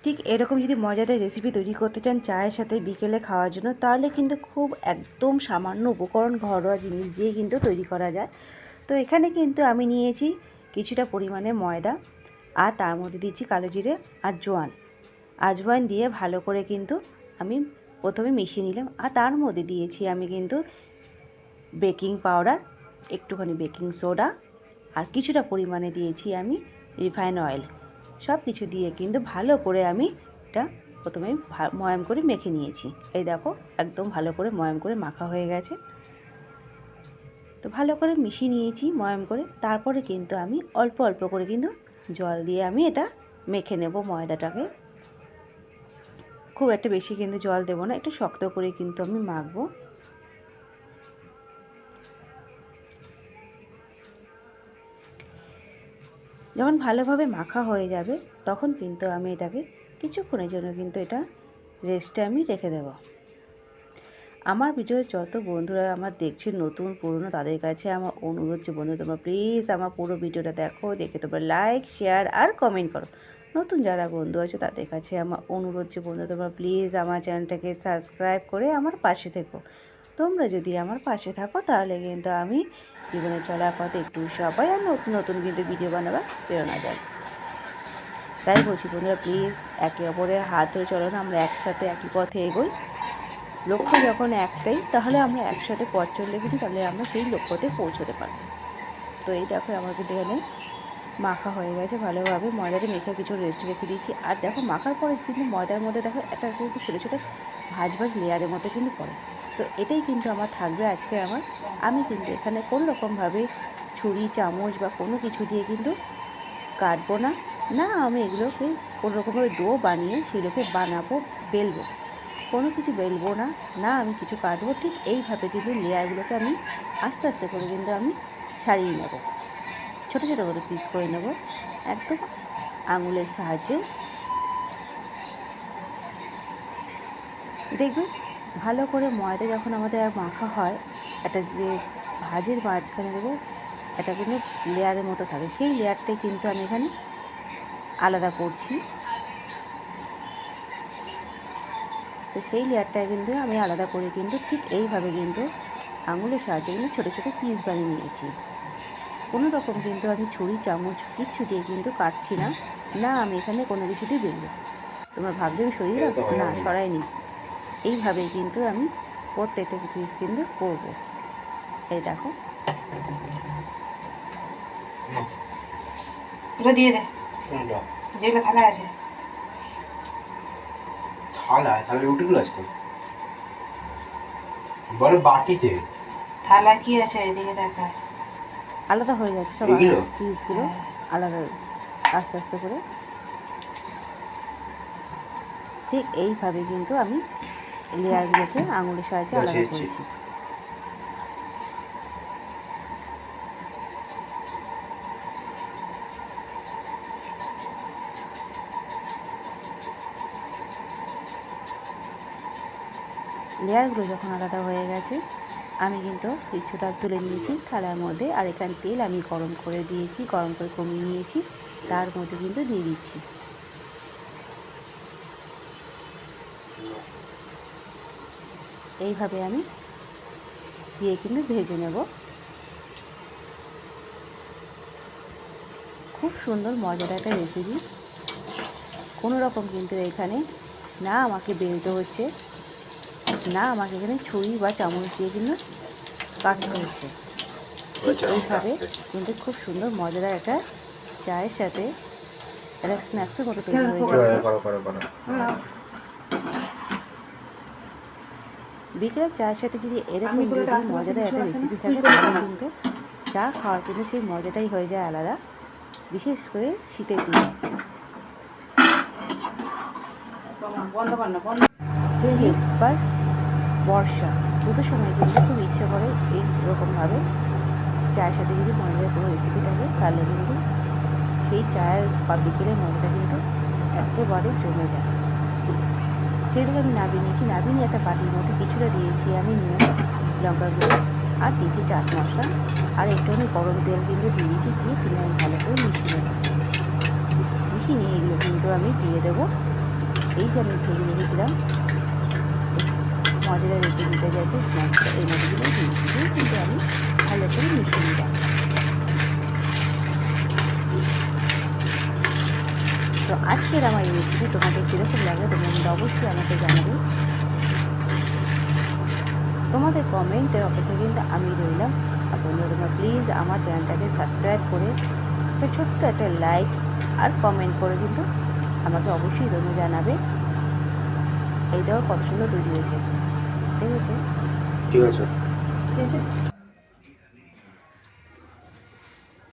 ঠিক এরকম যদি মজাদার রেসিপি তৈরি করতে চান চায়ের সাথে বিকেলে খাওয়ার জন্য, তাহলে কিন্তু খুব একদম সামান্য উপকরণ, ঘরোয়া জিনিস দিয়ে কিন্তু তৈরি করা যায়। তো এখানে কিন্তু আমি নিয়েছি কিছুটা পরিমাণে ময়দা, আর তার মধ্যে দিয়েছি কালো জিরে আর আজওয়াইন দিয়ে ভালো করে কিন্তু আমি প্রথমে মিশিয়ে নিলাম। আর তার মধ্যে দিয়েছি আমি কিন্তু বেকিং পাউডার, একটুখানি বেকিং সোডা, আর কিছুটা পরিমাণে দিয়েছি আমি রিফাইন অয়েল। সব কিছু দিয়ে কিন্তু ভালো করে আমি এটা প্রথমে ময়াম করে মেখে নিয়েছি। এই দেখো একদম ভালো করে ময়াম করে মাখা হয়ে গেছে। তো ভালো করে মিশিয়ে নিয়েছি ময়াম করে। তারপরে কিন্তু আমি অল্প অল্প করে কিন্তু জল দিয়ে আমি এটা মেখে নেব ময়দাটাকে। খুব একটা বেশি কিন্তু জল দেবো না, একটু শক্ত করে কিন্তু আমি মাখবো। যখন ভালোভাবে মাখা হয়ে যাবে তখন কিন্তু আমি এটাকে কিছুক্ষণের জন্য কিন্তু এটা রেস্টে আমি রেখে দেব। আমার ভিডিও যত বন্ধুরা আমার দেখছে, নতুন পুরনো, তাদের কাছে আমার অনুরোধ যে বন্ধু তোমরা প্লিজ আমার পুরো ভিডিওটা দেখো, দেখে তোমরা লাইক, শেয়ার আর কমেন্ট করো। নতুন যারা বন্ধু আছে তাদের কাছে আমার অনুরোধ যে বন্ধু তোমরা প্লিজ আমার চ্যানেলটাকে সাবস্ক্রাইব করে আমার পাশে থেকো। তোমরা যদি আমার পাশে থাকো তাহলে কিন্তু আমি জীবনে চলার পথে একটু সবাই আর নতুন নতুন কিন্তু ভিডিও বানাবার প্রেরণা দেয়। তাই বলছি বন্ধুরা প্লিজ একে অপরের হাত ধরে চলো না, আমরা একসাথে একই পথে এগোই। লক্ষ্য যখন একটাই, তাহলে আমরা একসাথে পথ চললে কিন্তু তাহলে আমরা সেই লক্ষ্যতে পৌঁছতে পারব। তো এই দেখো আমার কিন্তু এখানে মাখা হয়ে গেছে ভালোভাবে। ময়দাটা মেখে কিছু রেস্টে রেখে দিয়েছি। আর দেখো মাখার পরে কিন্তু ময়দার মধ্যে দেখো একটা কিন্তু ছোটো ছোটো ভাজ লেয়ারের মতো কিন্তু পড়ে। তো এটাই কিন্তু আমার থাকবে আজকে আমি কিন্তু এখানে কোনো রকমভাবে ছুরি, চামচ বা কোনো কিছু দিয়ে কিন্তু কাটবো না। আমি এগুলোকে কোনো রকমভাবে ডো বানিয়ে সেগুলোকে বানাবো, বেলবো, কোনো কিছু বেলবো না। আমি কিছু কাটবো। ঠিক এইভাবে কিন্তু লেয়ারগুলোকে আমি আস্তে আস্তে করে কিন্তু আমি ছাড়িয়ে নেব, ছোটো ছোটো করে পিস করে নেব একদম আঙুলের সাহায্যে। দেখবে ভালো করে ময়দা যখন আমাদের মাখা হয়, একটা যে ভাজের মাঝখানে দেবে এটা কিন্তু লেয়ারের মতো থাকে, সেই লেয়ারটাই কিন্তু আমি এখানে আলাদা করছি। তো সেই লেয়ারটা কিন্তু আমি আলাদা করে কিন্তু ঠিক এইভাবে কিন্তু আঙুলের সাহায্যে কিন্তু ছোটো ছোটো পিস বানিয়ে নিয়েছি। কোনো রকম কিন্তু আমি ছুরি, চামচ কিচ্ছু দিয়ে কিন্তু কাটছি না। আমি এখানে কোনো কিছু দিয়ে বেরবো। তোমরা ভাবছো আমি সরিয়ে দিলাম, না সরাইনি। এইভাবেই কিন্তু আমি প্রত্যেকটা পিস কিন্তু করবো। এই দেখো এটা দিয়ে দে, যেগুলো থালায় আছে। থালায় রুটিগুলো আছে বলে বাটিতে। থালায় কি আছে এদিকে দেখা। আলাদা হয়ে যাচ্ছে সব পিসগুলো আলাদা আস্তে আস্তে করে। ঠিক এইভাবে কিন্তু আমি লেয়ারগুলোকে আঙুলের সাহায্যে আলাদা করেছি। লেয়ারগুলো যখন আলাদা হয়ে গেছে আমি কিন্তু কিছুটা তুলে নিয়েছি থালার মধ্যে। আর এখানে তেল আমি গরম করে দিয়েছি, গরম করে কমিয়ে নিয়েছি, তার মধ্যে কিন্তু দিয়ে দিচ্ছি। এইভাবে আমি দিয়ে কিন্তু ভেজে নেব। খুব সুন্দর মজাদার একটা রেসিপি। কোনো রকম কিন্তু এখানে আমাকে বেলতে হচ্ছে, আমাকে এখানে ছুরি বা চামচ দিয়ে কিন্তু কাটতে হচ্ছে। ঠিক এইভাবে কিন্তু খুব সুন্দর মজাদার একটা চায়ের সাথে একটা স্ন্যাক্সের মতো তৈরি হয়ে যাচ্ছে। বিকেলের চায়ের সাথে যদি এরকম যদি মজাদার একটা রেসিপি থাকে তাহলে কিন্তু চা খাওয়ার কিন্তু সেই মজাটাই হয়ে যায় আলাদা, বিশেষ করে শীতের দিনে। এবার বর্ষা দুটো সময় কিন্তু খুব ইচ্ছে করে এইরকমভাবে চায়ের সাথে যদি মজাদার কোনো রেসিপি থাকে তাহলে কিন্তু সেই চায়ের বা বিকেলের মজাটা কিন্তু একেবারে জমে যায়। সেটাকে আমি নাবিয়ে নিয়েছি। নাবিয়ে একটা বাটির মধ্যে কিছুটা দিয়েছি আমি নুন, লঙ্কার গুঁড়ো, আর দিয়েছি চাট মশলা, আর একটুখানি গরম তেল কিন্তু দিয়ে দিয়েছি। দিয়ে আমি ভালো করে মিশিয়ে নিয়ে এগুলো কিন্তু আমি দিয়ে দেবো এই যে আমি ভেজে রেখেছিলাম মজাদার রেসিপিটা যে আছে স্ন্যাক্সটা এই মধ্যেগুলো দিয়ে কিন্তু আমি ভালো করে মিশিয়ে নিলাম। তো আজকের আমার এই রেসিপি তোমাদের কীরকম লাগে তোমরা কিন্তু অবশ্যই আমাকে জানাবে। তোমাদের কমেন্টের অপেক্ষা কিন্তু আমি রইলাম। আর বন্ধুরা তোমরা প্লিজ আমার চ্যানেলটাকে সাবস্ক্রাইব করে একটা ছোট্ট একটা লাইক আর কমেন্ট করে কিন্তু আমাকে অবশ্যই তোমরা জানাবে। এই দেখো কত সুন্দর তৈরি হয়েছে, ঠিক আছে? ঠিক আছে। ঠিক আছে।